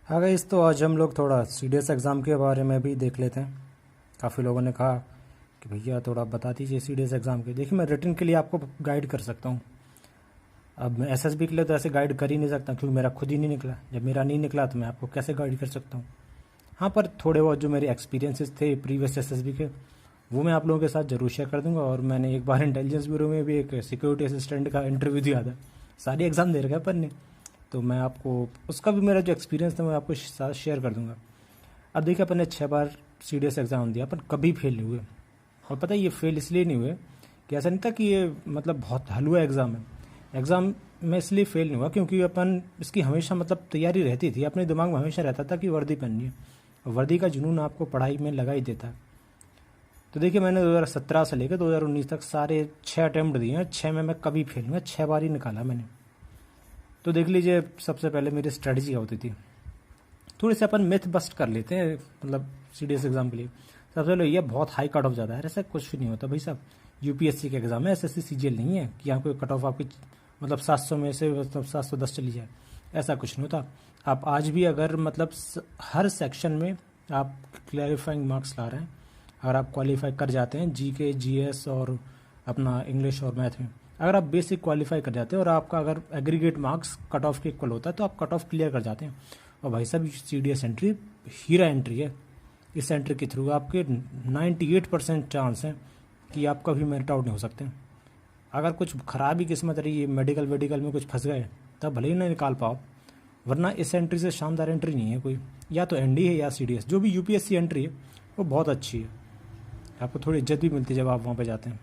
हाँ गाइस, तो आज हम लोग थोड़ा सीडीएस एग्ज़ाम के बारे में भी देख लेते हैं। काफ़ी लोगों ने कहा कि भैया थोड़ा बता दीजिए सीडीएस एग्ज़ाम के। देखिए, मैं रिटन के लिए आपको गाइड कर सकता हूँ। अब मैं एसएसबी के लिए तो ऐसे गाइड कर ही नहीं सकता, क्योंकि मेरा खुद ही नहीं निकला। जब मेरा नहीं निकला तो मैं आपको कैसे गाइड कर सकता हूँ। हाँ, पर थोड़े बहुत जो मेरे एक्सपीरियंसेस थे प्रीवियस एसएसबी के, वो मैं आप लोगों के साथ ज़रूर शेयर कर दूंगा। और मैंने एक बार इंटेलिजेंस ब्यूरो में भी एक सिक्योरिटी असिस्टेंट का इंटरव्यू दिया था। सारी एग्ज़ाम दे रखा है अपन ने, तो मैं आपको उसका भी मेरा जो एक्सपीरियंस था मैं आपको साथ शेयर कर दूंगा। अब देखिए, अपन ने 6 बार सीडीएस एग्ज़ाम दिया, अपन कभी फेल नहीं हुए। और पता है ये फेल इसलिए नहीं हुए कि ऐसा नहीं था कि ये मतलब बहुत हलवा एग्ज़ाम है। एग्ज़ाम में इसलिए फेल नहीं हुआ क्योंकि अपन इसकी हमेशा मतलब तैयारी रहती थी, अपने दिमाग में हमेशा रहता था कि वर्दी पहननी है। और वर्दी का जुनून आपको पढ़ाई में लगा ही देता है। तो देखिए, मैंने 2017 से लेकर 2019 तक सारे 6 अटैम्प्ट दिए हैं। 6 में मैं कभी फेल नहीं हुआ, 6 बार ही निकाला मैंने। तो देख लीजिए, सबसे पहले मेरी स्ट्रेटजी क्या होती थी। थोड़ी सी अपन मिथ बस्ट कर लेते हैं, मतलब सीडीएस एग्जाम के लिए। सबसे पहले ये बहुत हाई कट ऑफ जाता है, ऐसा कुछ भी नहीं होता भाई साहब। यूपीएससी के एग्जाम है, एसएससी सीजीएल नहीं है कि यहाँ कोई कट ऑफ आपकी मतलब 700 में से मतलब 710 चली जाए। ऐसा कुछ नहीं होता। आप आज भी अगर मतलब हर सेक्शन में आप क्लैरिफाइंग मार्क्स ला रहे हैं, अगर आप क्वालिफाई कर जाते हैं जीके जीएस और अपना इंग्लिश और मैथ में, अगर आप बेसिक क्वालिफाई कर जाते हैं और आपका अगर एग्रीगेट मार्क्स कट ऑफ के इक्वल होता है तो आप कट ऑफ क्लियर कर जाते हैं। और भाई साहब, सीडीएस एंट्री हीरा एंट्री है। इस एंट्री के थ्रू आपके 98% चांस हैं कि आप कभी मेरिट आउट नहीं हो सकते। अगर कुछ खराब ही किस्मत रही है, मेडिकल वेडिकल में कुछ फंस गए, तब भले ही नहीं निकाल पाओ, वरना इस एंट्री से शानदार एंट्री नहीं है कोई। या तो एनडी है या सीडीएस। जो भी यूपीएससी एंट्री है वो बहुत अच्छी है, आपको थोड़ी इज्जत भी मिलती है जब आप वहाँ पे जाते हैं।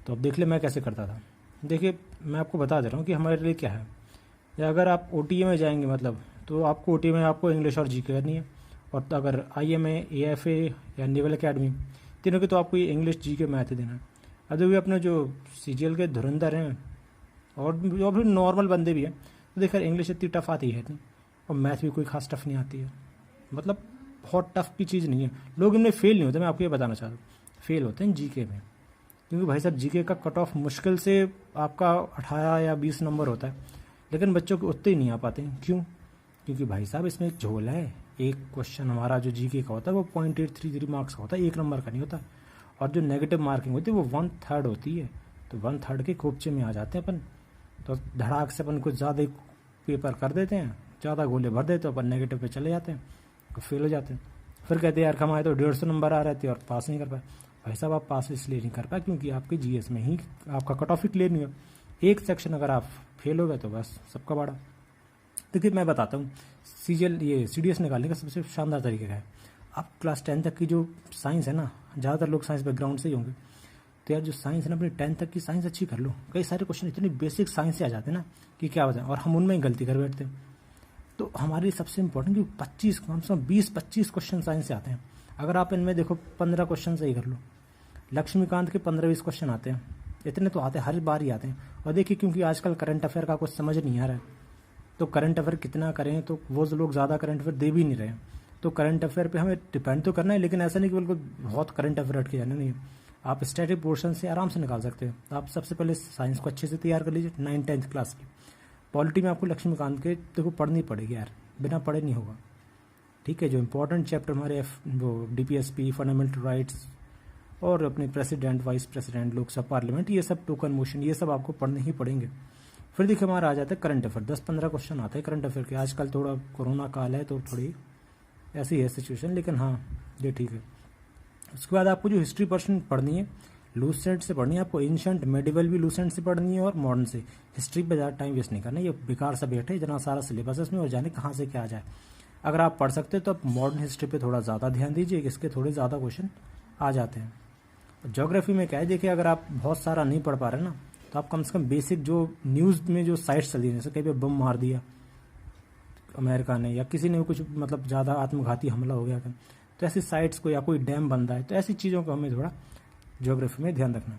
तो अब देख ले मैं कैसे करता था। देखिए, मैं आपको बता दे रहा हूँ कि हमारे लिए क्या है। या अगर आप ओटीए में जाएंगे मतलब, तो आपको ओटीए में आपको इंग्लिश और जीके करनी है। और तो अगर आईएमए, एएफए या नेवल एकेडमी, तीनों की तो आपको ये इंग्लिश जीके मैथ देना है। अब भी अपने जो सीजीएल के धुरंधर हैं और भी नॉर्मल बंदे भी हैं, तो देखकर इंग्लिश इतनी टफ आती है नहीं, और मैथ भी कोई खास टफ नहीं आती है। मतलब बहुत टफ की चीज़ नहीं है। लोग इनमें फेल नहीं होते, मैं आपको ये बताना चाहता हूँ। फेल होते हैं जीके में, क्योंकि भाई साहब जीके का कट ऑफ मुश्किल से आपका 18 या 20 नंबर होता है, लेकिन बच्चों के उतने ही नहीं आ पाते हैं। क्यों? क्योंकि भाई साहब इसमें एक झोल है। एक क्वेश्चन हमारा जो जीके का होता है वो 0.833 मार्क्स का होता है, 1 नंबर का नहीं होता। और जो नेगेटिव मार्किंग होती है वो 1/3 होती है। तो 1/3 के खोपचे में आ जाते हैं अपन। तो धड़ाक से अपन कुछ ज़्यादा ही पेपर कर देते हैं, ज़्यादा गोले भर देते हैं, अपन नेगेटिव पे चले जाते हैं, तो फेल हो जाते हैं। फिर कहते हैं यार हमारे तो 150 नंबर आ रहे थे और पास नहीं कर पाए। भाई साहब, आप पास इसलिए नहीं कर पाए क्योंकि आपके जीएस में ही आपका कट ऑफ ही क्लियर नहीं हुआ। एक सेक्शन अगर आप फेल हो गए तो बस सबका बड़ा। देखिए, मैं बताता हूँ सीजीएल ये सीडीएस निकालने का सबसे शानदार तरीका क्या है। आप क्लास 10 तक की जो साइंस है ना, ज़्यादातर लोग साइंस बैकग्राउंड से ही होंगे, तो यार जो साइंस है ना, अपनी 10 तक की साइंस अच्छी कर लो। कई सारे क्वेश्चन इतनी बेसिक साइंस से आ जाते हैं ना कि क्या बताएं, और हम उनमें ही गलती कर बैठते हैं। तो हमारे लिए सबसे इंपॉर्टेंट कि 25 कम से कम 20-25 क्वेश्चन साइंस से आते हैं। अगर आप इनमें देखो 15 क्वेश्चन सही कर लो, लक्ष्मीकांत के 15-20 क्वेश्चन आते हैं, इतने तो आते हैं, हर बार ही आते हैं। और देखिए, क्योंकि आजकल करंट अफेयर का कुछ समझ नहीं आ रहा है, तो करंट अफेयर कितना करें, तो वो लोग ज़्यादा करंट अफेयर दे भी नहीं रहे हैं। तो करंट अफेयर पे हमें डिपेंड तो करना है, लेकिन ऐसा नहीं कि बिल्कुल बहुत करंट अफेयर हट के जाना नहीं है। आप स्टैटिक पोर्शन से आराम से निकाल सकते हो। आप सबसे पहले साइंस को अच्छे से तैयार कर लीजिए, 9th-10th क्लास की। पॉलिटी में आपको लक्ष्मीकांत के देखो पढ़नी पड़ेगी यार, बिना पढ़े नहीं होगा। ठीक है, जो इंपॉर्टेंट चैप्टर हमारे वो डीपीएसपी, फंडामेंटल राइट्स और अपने president, vice president, Lok Sabha, parliament, ये सब, टोकन मोशन, ये सब आपको पढ़ने ही पड़ेंगे। फिर देखिए, हमारा आ जाता है करंट अफेयर। 10-15 क्वेश्चन आते हैं करंट अफेयर के। आजकल थोड़ा कोरोना काल है तो थोड़ी ऐसी है सिचुएशन, लेकिन हाँ ये ठीक है। उसके बाद आपको जो हिस्ट्री पर्सन पढ़नी है, लूसेंट से पढ़नी है आपको। एंशंट मेडिवल भी लूसेंट से पढ़नी है और मॉडर्न से। हिस्ट्री पे ज़्यादा टाइम वेस्ट नहीं करना, ये बेकार सा बैठे इतना सारा सिलेबस है इसमें और जाने कहाँ से क्या आ जाए। अगर आप पढ़ सकते हो तो आप मॉडर्न हिस्ट्री पे थोड़ा ज़्यादा ध्यान दीजिए, इसके थोड़े ज़्यादा क्वेश्चन आ जाते हैं। ज्योग्राफी में क्या है, देखिए अगर आप बहुत सारा नहीं पढ़ पा रहे ना, तो आप कम से कम बेसिक जो न्यूज़ में जो साइट्स चली जैसे कहीं पे बम मार दिया अमेरिका ने, या किसी ने कुछ मतलब ज़्यादा आत्मघाती हमला हो गया, तो ऐसी साइट्स को, या कोई डैम बन रहा है, तो ऐसी चीज़ों को हमें थोड़ा ज्योग्राफी में ध्यान रखना।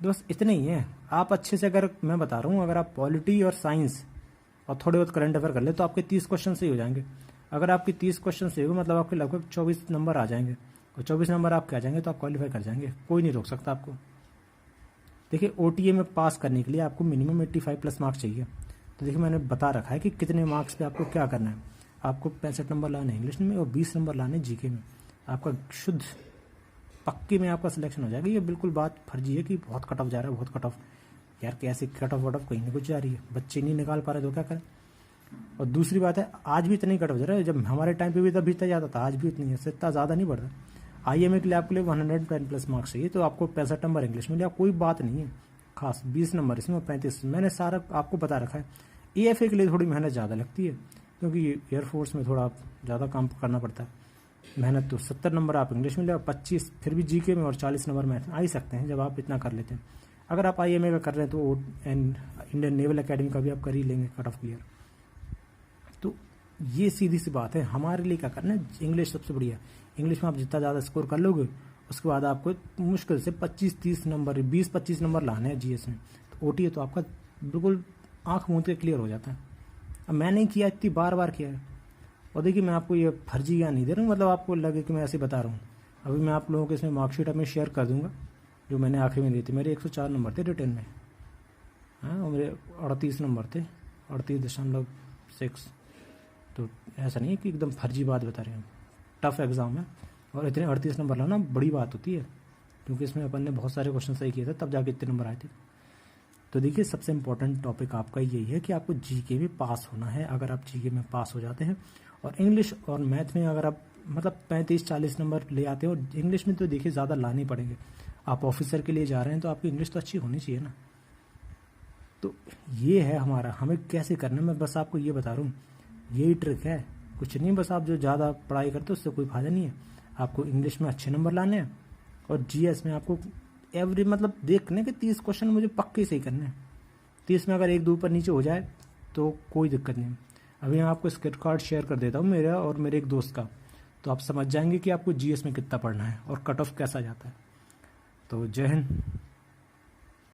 बस इतने ही है। आप अच्छे से, अगर मैं बता रहा हूँ, अगर आप पॉलिटी और साइंस और थोड़े बहुत करंट अफेयर कर ले तो आपके 30 क्वेश्चन सही हो जाएंगे। अगर आपके 30 क्वेश्चन सही हो मतलब आपके लगभग 24 नंबर आ जाएंगे, और 24 नंबर आपके आ जाएंगे तो आप क्वालिफाई कर जाएंगे, कोई नहीं रोक सकता आपको। देखिए, ओटीए में पास करने के लिए आपको मिनिमम 85+ मार्क्स चाहिए। तो देखिए मैंने बता रखा है कि कितने मार्क्स पे आपको क्या करना है। आपको 65 नंबर लाने इंग्लिश में और 20 नंबर लाने जीके में। आपका शुद्ध पक्की में आपका सिलेक्शन हो जाएगा। ये बिल्कुल बात फर्जी है कि बहुत कट ऑफ जा रहा है, बहुत कट ऑफ। यार कैसे कट ऑफ वट ऑफ कहीं नहीं कुछ जा रही है, बच्चे नहीं निकाल पा रहे तो क्या करें। और दूसरी बात है, आज भी इतना ही कट ऑफ जा रहा है, जब हमारे टाइम पे भी तब इतना जाता था, आज भी उतनी है, इससे इतना ज़्यादा नहीं बढ़ता। IMA के लिए आपके लिए 110 प्लस मार्क्स चाहिए, तो आपको 65 नंबर इंग्लिश में लिया, कोई बात नहीं है खास। 20 नंबर इसमें, 35 मैंने सारा आपको बता रखा है। AFA के लिए थोड़ी मेहनत ज़्यादा लगती है, क्योंकि एयरफोर्स में थोड़ा ज़्यादा काम करना पड़ता है। मेहनत तो 70 नंबर आप इंग्लिश में ले और 25 फिर भी जीके में और 40 नंबर मैथ आ ही सकते हैं जब आप इतना कर लेते हैं। अगर आप IMA का कर रहे हैं तो इंडियन नेवल एकेडमी का भी आप कर ही लेंगे कट ऑफ क्लियर। तो ये सीधी सी बात है, हमारे लिए क्या करना है, इंग्लिश सबसे बढ़िया। इंग्लिश में आप जितना ज़्यादा स्कोर कर लोगे उसके बाद आपको मुश्किल से 25-30 नंबर 20-25 नंबर लाने हैं GS में। तो OTA तो आपका बिल्कुल आँख मूंद के क्लियर हो जाता है। अब मैंने किया, इतनी बार बार किया है। और देखिए मैं आपको ये फर्जी ज्ञान नहीं दे रहा हूँ, मतलब आपको लगे कि मैं ऐसे बता रहा हूँ। अभी मैं आप लोगों को इसमें मार्कशीट में शेयर कर दूंगा जो मैंने आखिरी में दी थी। मेरे 104 नंबर थे रिटर्न में, हाँ, और मेरे 38 नंबर थे, 38.6। तो ऐसा नहीं है कि एकदम फर्जी बात बता रहे हैं। टफ एग्ज़ाम है और इतने 38 नंबर लाना बड़ी बात होती है, क्योंकि इसमें अपन ने बहुत सारे क्वेश्चन सही किए थे तब जाके इतने नंबर आए थे। तो देखिए सबसे इम्पोर्टेंट टॉपिक आपका यही है कि आपको GK में पास होना है। अगर आप GK में पास हो जाते हैं और इंग्लिश और मैथ में अगर आप मतलब 35-40 नंबर ले आते हो, और इंग्लिश में तो देखिए ज़्यादा लाने पड़ेंगे। आप ऑफिसर के लिए जा रहे हैं तो आपकी इंग्लिश तो अच्छी होनी चाहिए ना। तो ये है हमारा, हमें कैसे करना है, मैं बस आपको ये बता रहा हूँ, यही ट्रिक है, कुछ नहीं। बस आप जो ज़्यादा पढ़ाई करते हो उससे कोई फ़ायदा नहीं है। आपको इंग्लिश में अच्छे नंबर लाने हैं और GS में आपको एवरी मतलब देखने के 30 क्वेश्चन मुझे पक्के सही करने हैं। 30 में अगर 1-2 ऊपर नीचे हो जाए तो कोई दिक्कत नहीं। अभी मैं आपको स्क्रिप्ट कार्ड शेयर कर देता हूँ मेरा और मेरे एक दोस्त का, तो आप समझ जाएंगे कि आपको GS में कितना पढ़ना है और कट ऑफ कैसा जाता है। तो जय हिंद।